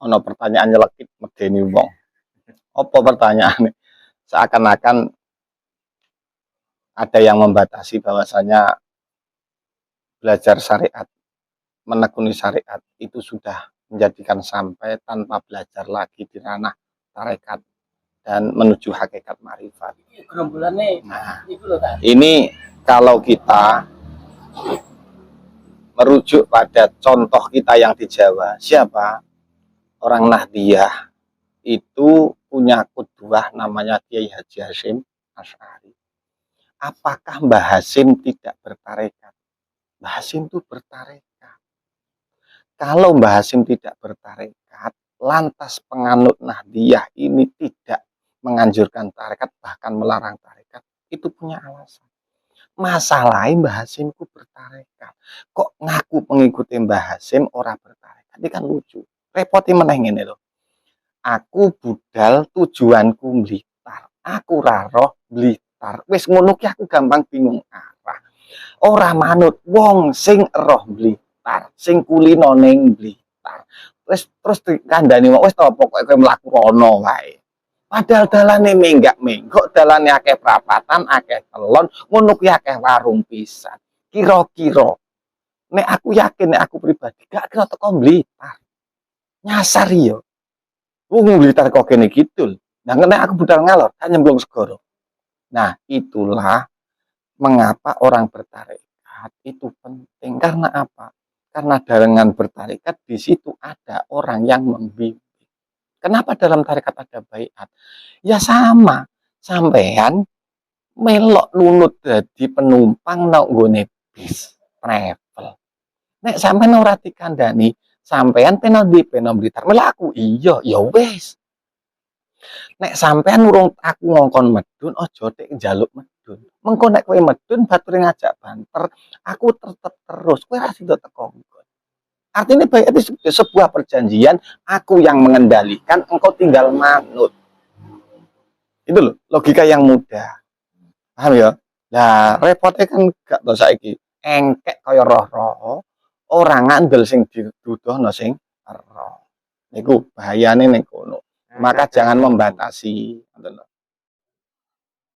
ono pertanyaan nyelekit medeni wong. Apa pertanyaannya? Seakan-akan ada yang membatasi bahwasanya belajar syariat, menekuni syariat itu sudah menjadikan sampai tanpa belajar lagi di ranah tarekat dan menuju hakikat marifat. Nah, ini kalau kita merujuk pada contoh kita yang di Jawa, siapa? Orang Nahdiyah itu punya qudwah namanya Kiai Haji Hasyim Asy'ari. Apakah Mbah Hasyim tidak bertarekat? Mbah Hasyim itu bertarekat. Kalau Mbah Hasyim tidak bertarekat, lantas penganut Nahdiyah ini tidak menganjurkan tarekat, bahkan melarang tarekat, itu punya alasan. Masalahnya Mbah Hasyim itu bertarekat. Kok ngaku pengikuti Mbah Hasyim orang bertarekat? Ini kan lucu. Repotnya meneh ngene lho. Aku budal tujuanku Blitar. Aku raro Blitar. Wis ngono ki aku gampang bingung arah. Ora manut wong sing roh Blitar, sing kulino ning Blitar. Terus dikandani wong wis to pokoke kowe mlaku rono wae. Padahal dalane menggak-menggok, dalane akeh prapatan, akeh telon, ngono ki akeh warung pisan. Kira-kira nek aku yakin nek aku pribadi gak kira teko Blitar. Nyasar yo. Wong Blitar kok kene kidul. Nah, nek aku budal ngalor, kan nyemplung segoro. Nah, itulah mengapa orang bertarekat itu penting. Karena apa? Karena dengan bertarekat di situ ada orang yang membimbing. Kenapa dalam tarekat ada baiat? Ya sama, sampean melok nunut dadi penumpang nang nggone bis travel. Nek sampean ora dikandani, sampean penal Blitar. Malah aku iya, ya wis. Nek sampean urung aku ngongkon medun, aja tek njaluk medun. Mengko nek kowe medun bature ngajak banter, aku tetep terus. Kowe ra sida teko. Artinya baik itu sebuah perjanjian, aku yang mengendalikan, engkau tinggal manut. Itu loh, logika yang mudah. Paham ya? Nah, repotnya kan gak tau saiki. Engkek kaya roh-roh, orang ngandel sing diduduhno sing roh. Niku bahayane ning kono. Maka jangan membatasi.